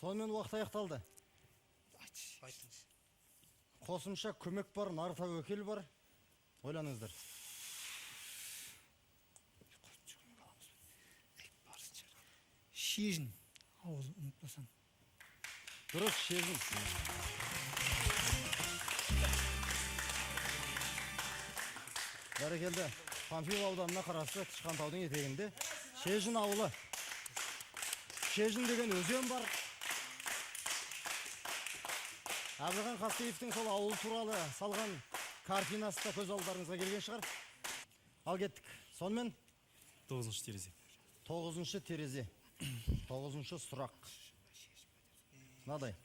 Сонымен уақыт аяқталды. Қосымша көмек бар, Нарта өкіл бар. Ойланыңыздар. Шежін, ауыз ұмытпасам. Дұрыс, Шежін. Бәрекелді, Панфилов ауданына қарасты Тышқантаудың етегінде Шежін ауылы. Шежін деген өзен бар. Әбілхан Қастеевтің сол ауыл туралы салған картинасы да көз алдарыңызға келген шығар. Ал кеттік. Сонымен 9-шы терезе. 9-шы терезе. 9-шы сұрақ. Мынадай.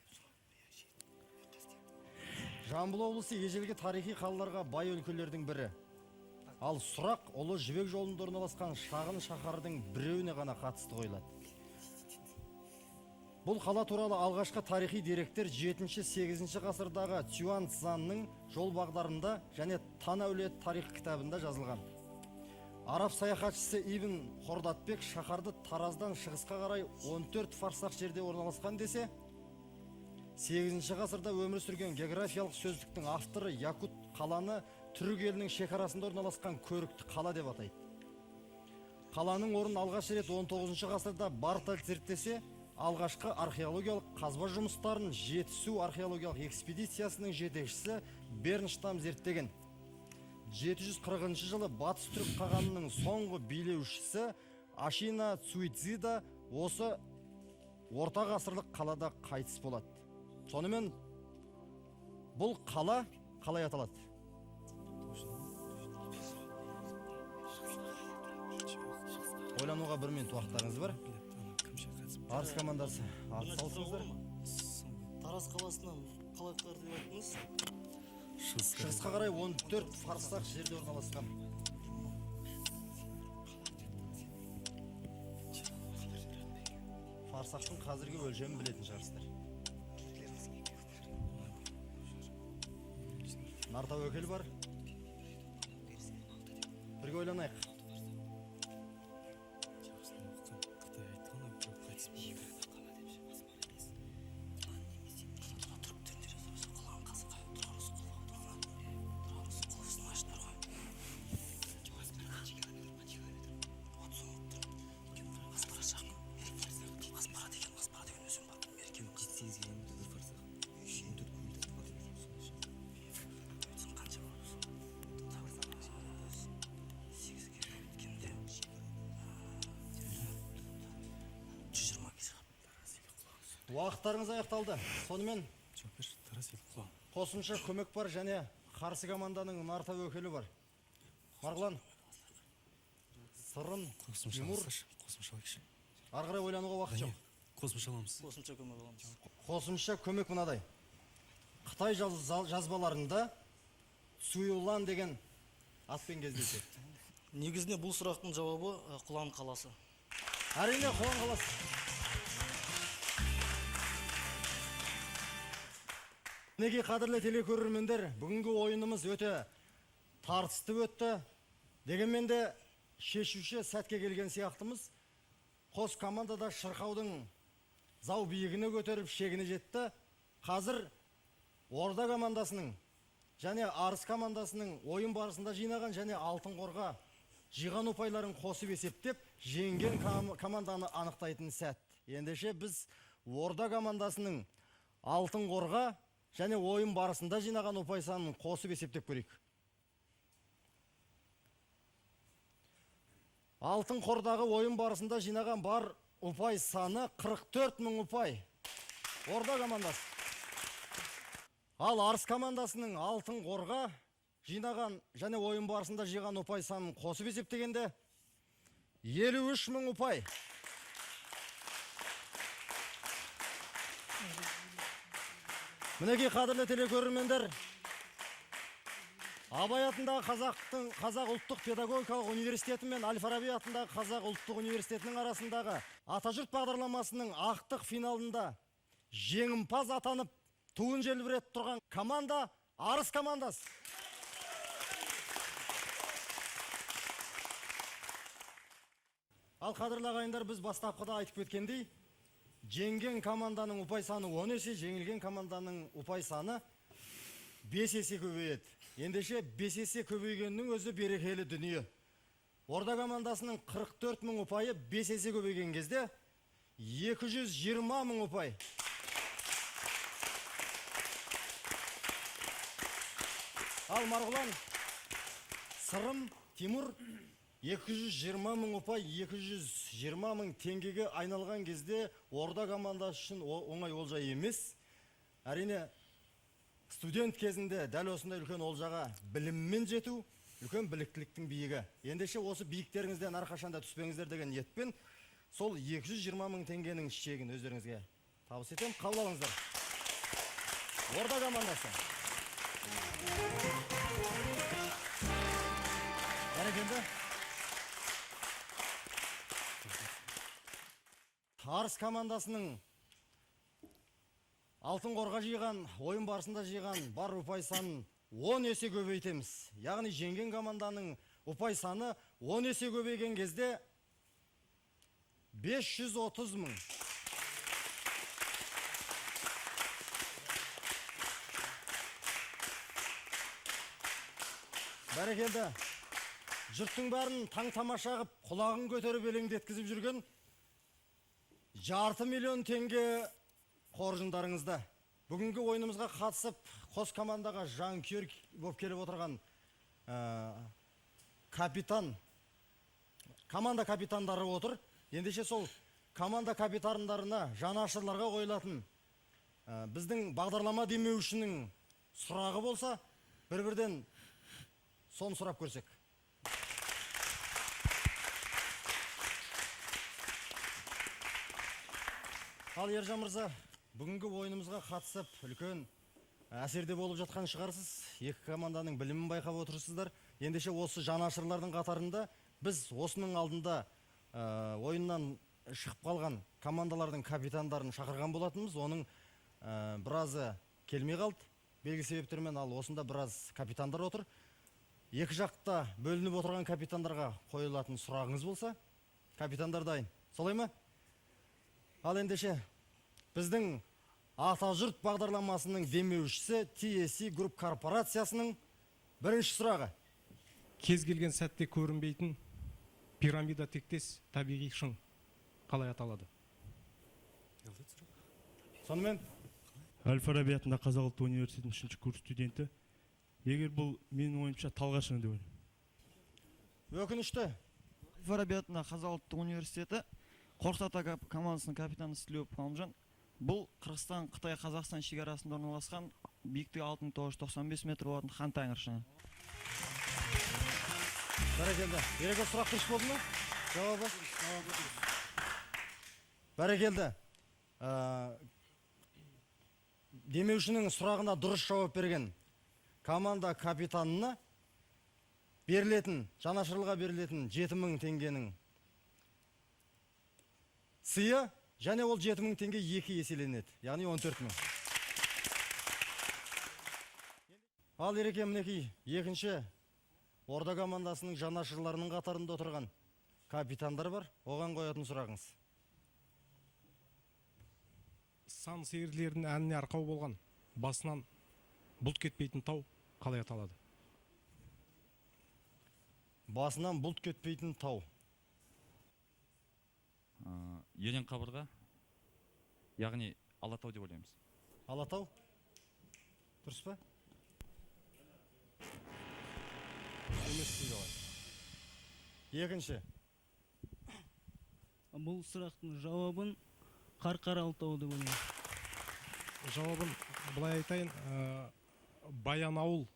Жамбыл облысы ежелгі тарихи қалаларға бай өлкелердің бірі. Ал сұрақ Ұлы Жібек жолында орналасқан шағын шаһардың біреуіне ғана қатысты қойылады. Бұл қала туралы алғашқы тарихи деректер 7-8 ғасырдағы Цюан Цзанның жол бағдарында және Тан әулет тарих кітабында жазылған. Араб саяхатшысы Ибн Хордатбек шаһарды Тараздан шығысқа қарай 14 фарсах жерде орналасқан десе, 8 ғасырда өмір сүрген географиялық сөздіктің авторы Якут қаланы түрік елінің шекарасында орналасқан көрікті қала деп атайды. Қаланың орнын алғаш рет 19 ғасырда Бартоль зерттесе, алғашқы археологиялық қазба жұмыстарын Жетісу археологиялық экспедициясының жетекшісі Бернштам зерттеген. 740 жылы Батыс түрік қағанының соңғы билеушісі Ашина Цуйцзида осы орта ғасырлық қалада қайтыс болады. Сонымен бұл қала қалай аталады? Ойлануға 1 минут уақыттарыңыз бар. Арыс командасы, ат салсыңыздар. Тараз қаласынан қалай деп айттыңыз? Шығысқа қарай 14 фарсақ жерде орналасқан. Фарсақтың қазіргі өлшемін білетін шығарсыздар. Нартәуекел бар. Бірге ойланайық. Уақыттарыңыз аяқталды. Сонымен қосымша көмек бар және қарсы команданың нартәуекелі бар. Марғұлан, Сырым, Тимур. Ары қарай ойлануға уақыт жоқ. Қосымша аламыз. Қосымша көмек аламыз. Қосымша көмек мынадай. Қытай жазбаларында Суюлан деген атпен кездеседі. Негізінде бұл сұрақтың жауабы Құлан қаласы. Әрине Құлан қаласы. Мінекей қадірлі телекөрермендер, бүгінгі ойынымыз өте тартысты өтті. Дегенмен де шешуші сәтке келген сияқтымыз. Қос командада шырқаудың зау биігіне көтеріп шегіне жетті. Қазір Орда командасының және Арыс командасының ойын барысында жинаған және алтын қорға жиған ұпайларын қосып есептеп, жеңген команданы анықтайтын сәт. Ендеше біз Орда командасының алтын қорға және ойын барысында жинаған ұпай санын қосып есептеп көрейік. Алтын қордағы ойын барысында жинаған бар ұпай саны 44 мың ұпай. Орда командасы. Ал Арыс командасының алтын қорға жинаған және ойын барысында жиған ұпай санын қосып есептегенде 53 мың ұпай. Мінекей қадірлі телекөрермендер, Абай атындағы Қазақ ұлттық педагогикалық университеті мен Әл-Фараби атындағы Қазақ ұлттық университетінің арасындағы Атажұрт бағдарламасының ақтық финалында жеңімпаз атанып, туын желбіретіп тұрған команда Арыс командасы. Ал қадірлі ағайындар, біз бастапқыда айтып кеткендей, жеңген команданың ұпай саны 10 есе, жеңілген команданың ұпай саны 5 есе көбейеді. Ендеше 5 есе көбейгеннің өзі берекелі дүние. Орда командасының 44 мың ұпайы 5 есе көбейген кезде 220 мың ұпай. Ал Марғұлан, Сырым, Тимур 220 мың ұпай, 220 мың теңгеге айналған кезде Орда командасы үшін оңай олжа емес. Әрине, студент кезінде дәл осындай үлкен олжаға біліммен жету, үлкен біліктіліктің биігі. Ендеше осы биіктеріңізден әрқашанда түспеңіздер деген ниетпен сол 220 мың теңгенің шегін өздеріңізге табыс етем. Қабыл алыңыздар. Орда командасы. Бәрекелді. Арыс командасының алтын қорға жиған, ойын барысында жиған бар ұпай санын 10 есе көбейтеміз. Яғни жеңген команданың ұпай саны 10 есе көбейген кезде 530 мың. Бәрекелді. Жұрттың бәрін таң тамаша қып, құлағын көтеріп елеңдеткізіп жүрген 500 миллион теңге қоржындарыңызда. Бүгінгі ойынымызға қатысып, қос командаға жанкүйер болып келіп отырған команда капитандары отыр. Ендеше сол команда капитандарына, жанашырларға қойылатын біздің бағдарлама демеушінің сұрағы болса, бір-бірден соны сұрап көрсек. Ал Ержан мырза, бүгінгі ойынымызға қатысып, үлкен әсерде болып жатқан шығарсыз. Екі команданың білімін байқап отырсыздар. Ендеше осы жанашырлардың қатарында біз осының алдында ойыннан шығып қалған командалардың капитандарын шақырған болатынбыз. Оның біразы келмей қалды. Белгілі себептермен, ал осында біраз капитандар отыр. Екі жақта бөлініп отырған капитандарға қойылатын сұрағыңыз болса, капитандар дайын. Солай ма? Ал ендеше біздің Атажұрт бағдарламасының демеушісі TSC Group корпорациясының бірінші сұрағы. Кез келген сәтте көрінбейтін пирамида тектес табиғи шың қалай аталады? Сонымен Әл-Фараби атындағы Қазақ ұлттық университетінің 3-ші курс студенті. Егер бұл менің ойымша талға шыңы деп ойлаймын. Өкінішті. Әл-Фараби атындағы Қазақ ұлттық университеті Қорсата командасының капитаны Стлеуов Қалымжан. Бұл Қырғызстан, Қытай, Қазақстан шекарасында орналасқан биіктігі 6995 метр болатын Хан Тәңір шыңы. Бәрекелді. Ереке сұрақ дұрыс болды ма? Жауабы? Бәрекелді. Демеушінің сұрағына дұрыс жауап берген команда капитанына берілетін, жанашырлыға берілетін 7000 теңгенің сыйы, және ол 7000 теңге 2 еселенеді, яғни 14000. Ал Ереке, мінекей екінші Орда командасының жанашырларының қатарында отырған капитандар бар, оған қоятын сұрағыңыз. Сан сиырлердің әніне арқау болған басынан бұлт кетпейтін тау қалай аталады? Басынан бұлт кетпейтін тау. Ерен қабырға, яғни Алатау деп ойлаймыз. Алатау? Дұрыс па? Емес дейді олай. Екінші. Бұл сұрақтың жауабын Қарқаралы тауы деп ойлаймын. Жауабын былай айтайын, Баянауыл,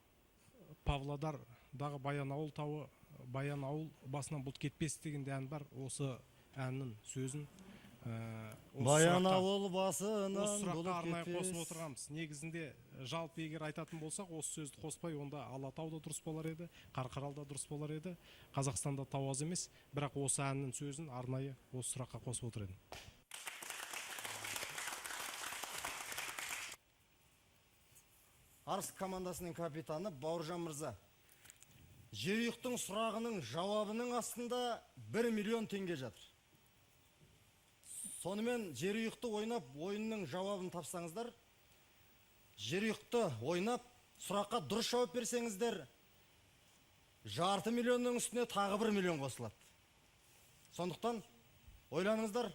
Павлодардағы Баянауыл тауы, Баянауыл басынан бұлт кетпес деген ән бар. Осы әннің сөзін Баянауыл басынан осы бұлт сұраққа арнайы кетпес. қосып отырғанбыз. Негізінде жалпы егер айтатын болсақ, осы сөзді қоспай, онда Алатау да дұрыс болар еді, Қарқаралы да дұрыс болар еді. Қазақстанда тау аз емес, бірақ осы әннің сөзін арнайы осы сұраққа қосып отыр едім. Арыс командасының капитаны Бауыржан мырза. Жерұйықтың сұрағының жауабының астында 1 миллион теңге жатыр. Сонымен жерұйықты ойнап, ойынның жауабын тапсаңыздар, жерұйықты ойнап, сұраққа дұрыс жауап берсеңіздер, 500 миллионның үстіне тағы 1 миллион қосылады. Сондықтан ойланыңыздар.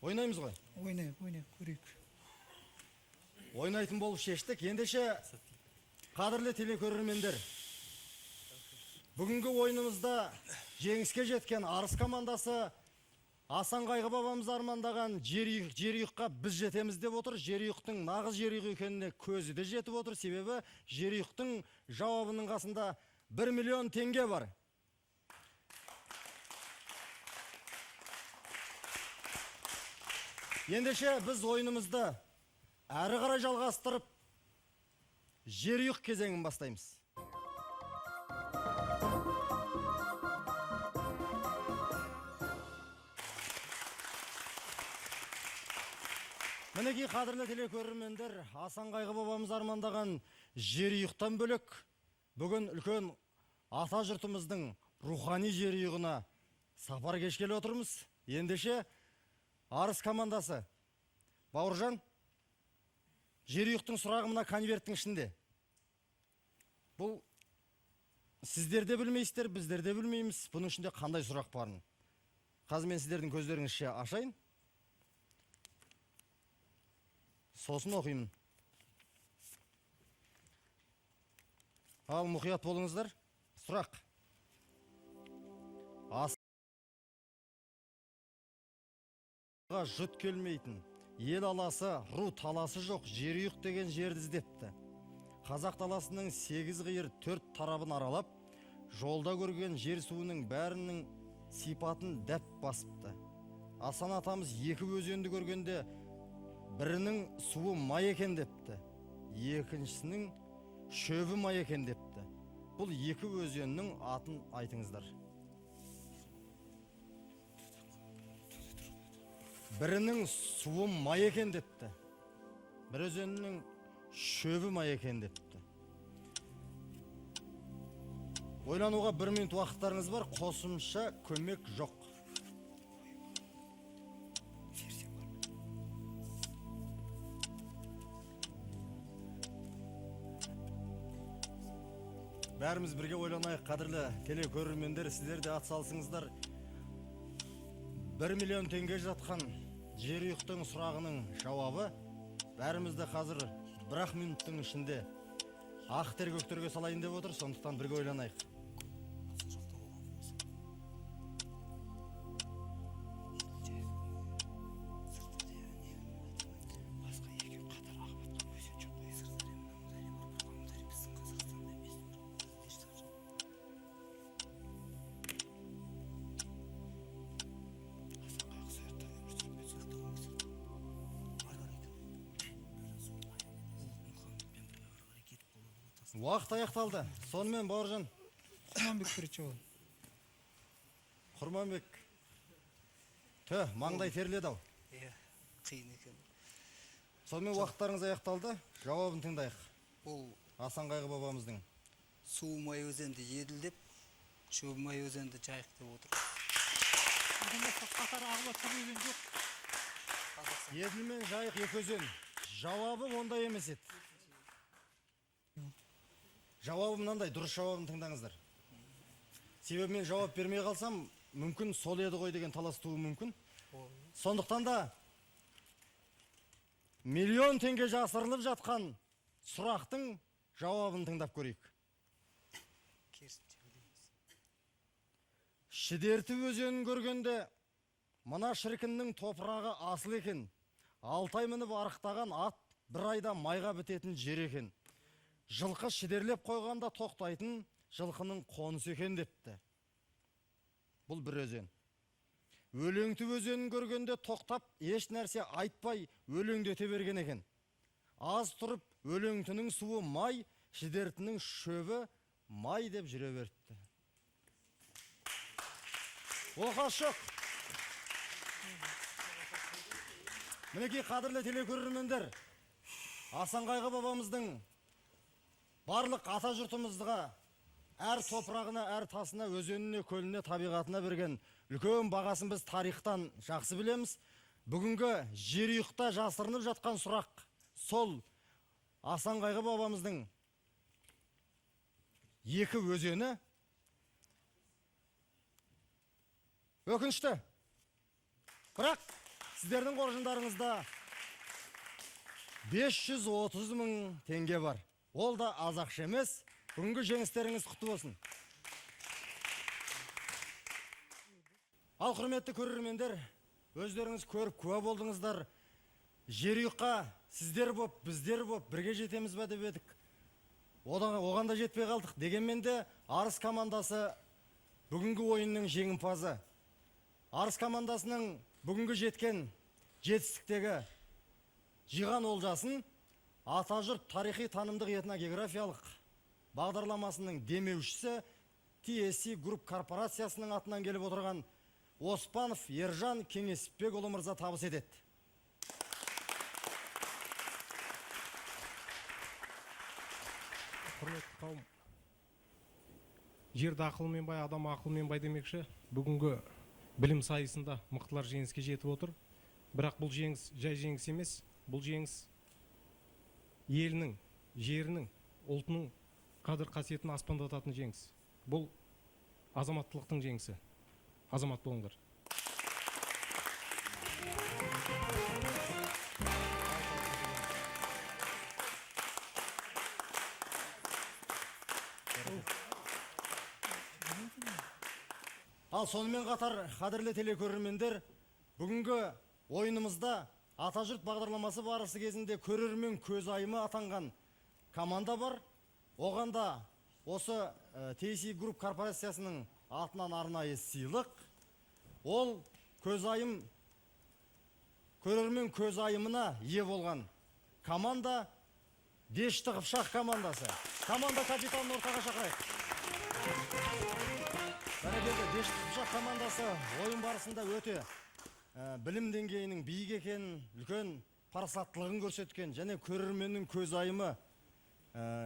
Ойнаймыз ғой? Ойнайық, көрейік. Ойнайтын болып шештік. Ендеше қадірлі телекөрермендер, бүгінгі ойынымызда жеңіске жеткен Арыс командасы Асан Қайғы бабамыз армандаған жерұйыққа біз жетеміз деп отыр. Жерұйықтың нағыз жерұйық екеніне көзі де жетіп отыр. Себебі жерұйықтың жауабының қасында 1 миллион теңге бар. Ендеше біз ойынымызды әрі қарай жалғастырып, жерұйық кезеңін бастаймыз. Мінекей қадірлі телекөрермендер, Асан Қайғы бабамыз армандаған жерұйықтан бөлек, бүгін үлкен ата жұртымыздың рухани жерұйығына сапар кешкелі отырмыз. Ендеше Арыс командасы, Бауыржан, жерұйықтың сұрағы мына конверттің ішінде. Бұл сіздер де білмейсіздер, біздер де білмейміз, бұның ішінде қандай сұрақ барын. Қазір мен сіздердің көздеріңізше ашайын. Сосын оқимын. Ал мұқият болыңыздар. Сұрақ. Асыға жұт келмейтін, ел аласы, ру таласы жоқ жерұйық деген жерді іздепті. Қазақ таласының 8 қиыр 4 тарабын аралап, жолда көрген жер суының бәрінің сипатын дәп басыпты. Асан атамыз 2 өзенді көргенде бірінің суы май екен депті. екіншісінің шөбі май екен депті. Бұл екі өзеннің атын айтыңыздар. Бірінің суы май екен депті. Бір өзеннің шөбі май екен депті. Ойлануға 1 минут уақыттарыңыз бар, қосымша көмек жоқ. Бәріміз бірге ойланайық, қадірлі телекөрермендер, сіздер де ат салсыңыздар. 1 миллион теңге жатқан жерұйықтың сұрағының жауабы бәрімізді қазір 1 минуттың ішінде ақ тергөктерге салайын деп отыр, сондықтан бірге ойланайық. Уақыт аяқталды. Сонымен Бауыржан. Құрманбек бірінші ол. Құрманбек. Маңдай терледі ау. Қиын екен. Сонымен уақыттарыңыз аяқталды. Жауабын тыңдайық. Ол Асан Қайғы бабамыздың. Суымай өзенді Еділ деп, Шөбімай өзенді Жайық деп отыр. Қатар ағып жатқан өзен жоқ. Еділ мен Жайық екі өзен. Жауабы ондай емес еді. Жауабы мынандай, дұрыс жауабын тыңдаңыздар. Себебі мен жауап бермей қалсам, мүмкін сол еді ғой деген талас туы мүмкін. Сондықтан да миллион теңге жасырылып жатқан сұрақтың жауабын тыңдап көрейік. Шідерті өзенін көргенде, мына шіркіннің топырағы асыл екен. 6 ай мініп арықтаған ат 1 айда майға бітетін жер екен. Жылқы шідерлеп қойғанда тоқтайтын жылқының қонысы екен депті. Бұл бір өзен. Өлеңті өзенін көргенде тоқтап, еш нәрсе айтпай өлеңдете берген екен. Аз тұрып, өлеңтінің суы май, шідертінің шөбі май деп жүре беріпті. Оқас жоқ. Мінекей қадірлі телекөрермендер, Асан Қайғы бабамыздың барлық ата жұртымызға, әр топырағына, әр тасына, өзеніне, көліне, табиғатына берген үлкен бағасын біз тарихтан жақсы білеміз. Бүгінгі жерұйықта жасырынып жатқан сұрақ сол Асан Қайғы бабамыздың екі өзені. Өкінішті. Бірақ сіздердің қоржындарыңызда 530 мың теңге бар. Ол да аз ақша емес. Бүгінгі жеңістеріңіз құтты болсын. Ал құрметті көрермендер, өздеріңіз көріп куә болдыңыздар. Жерұйыққа сіздер боп, біздер боп бірге жетеміз бе деп едік. Оған да жетпей қалдық. Дегенмен де Арыс командасы бүгінгі ойынның жеңімпазы. Арыс командасының бүгінгі жеткен жетістіктегі жиған олжасын Атажұрт тарихи танымдық этногеографиялық бағдарламасының демеушісі TSC Group корпорациясының атынан келіп отырған Оспанов Ержан Кеңесіпбекұлы мырза табыс етеді. Құрметті қауым, жерді ақылмен бай, адам ақылмен бай демекші, бүгінгі білім сайысында мықтылар жеңіске жетіп отыр. Бірақ бұл жеңіс жай жеңіс емес, бұл жеңіс елінің, жерінің, ұлтының қадір қасиетін аспандататын жеңіс. Бұл азаматтылықтың жеңісі. Азамат болыңдар. Ал сонымен қатар, қадірлі телекөрермендер, бүгінгі ойынымызда Атажұрт бағдарламасы барысы кезінде көрермен көз айымы атанған команда бар. Оғанда осы TSC Group корпорациясының атынан арнайы сыйлық. Ол көрермен көз айымына ие болған команда Дешті Қыпшақ командасы. Команда капитанын ортаға шақырайық. Бәрекелді, Дешті Қыпшақ командасы ойын барысында өте білім деңгейінің биік екенін, үлкен парасаттылығын көрсеткен және көрерменнің көзайымы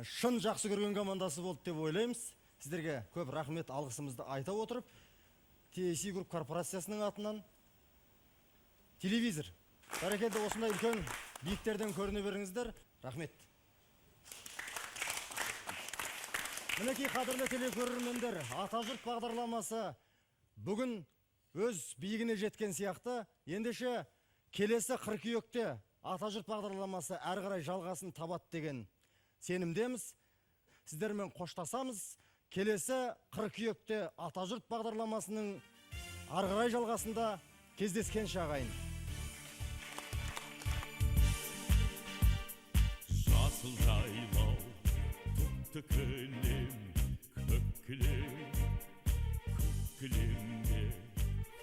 шын жақсы көрген командасы болды деп ойлаймыз. Сіздерге көп рахмет алғысымызды айта отырып, TSI Group корпорациясының атынан телевизор. Бәрекелді, осындай үлкен биіктерден көріне беріңіздер. Рахмет. Мінекей қадірлі телекөрермендер, Атажұрт бағдарламасы бүгін өз биігіне жеткен сияқты. Ендеше келесі қыркүйекте Атажұрт бағдарламасы әрі қарай жалғасын табады деген сенімдеміз. Сіздермен қоштасамыз. Келесі қыркүйекте Атажұрт бағдарламасының әрі қарай жалғасында кездескенше ағайын. Жасыл жайлау, түкті кілем, көк кілем, көк кілемде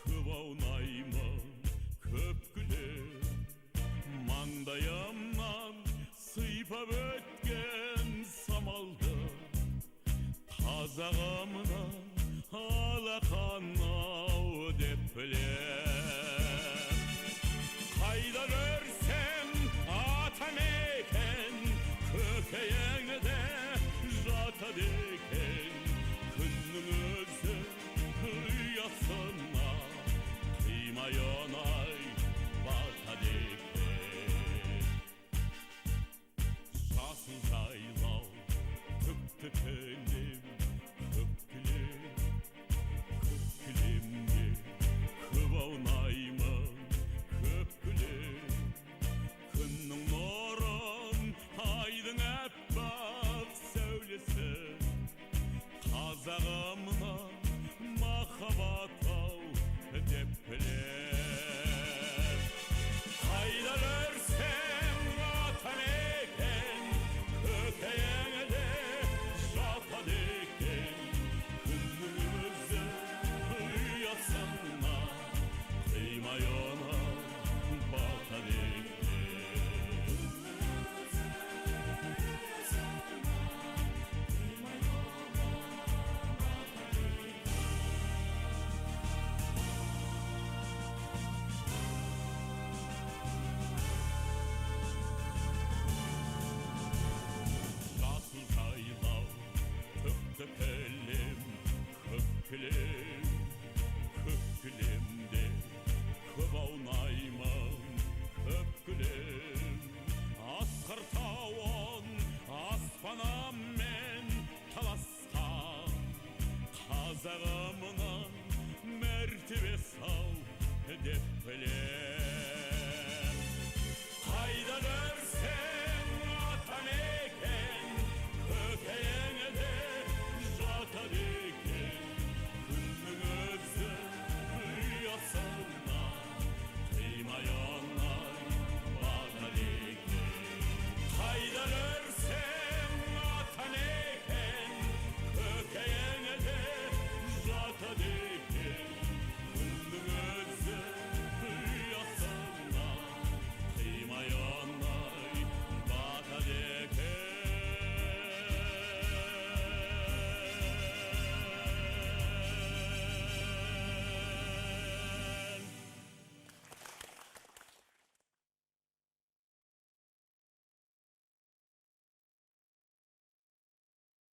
көп аунаймын, көп күлем. Маңдайымнан сыйпап өткен самалды, қазағымнан алақанау деп білем. Қайда көрсем атамекен, көкейіңде жатады екен. Күннің өзі ұясына қимай онай батады екен. Жасыл жайлау, түкті кілем, көк кілем, көк кілемде көп аунаймын, көп күлем. Күннің нұрын, айдың әппақ сәулесін, қазағымнан махаббат ау деп білем. Қайда көрсем атамекен, көкейіңде жатады екен. Күннің өзі ұясына қимай онай батады екен. Жасыл жайлау, түкті кілем, көк кілем, көк кілемде көп аунаймын, көп күлем. Асқар тауын аспаныммен таласқан, қазағымнан мәртебе сау деп білем.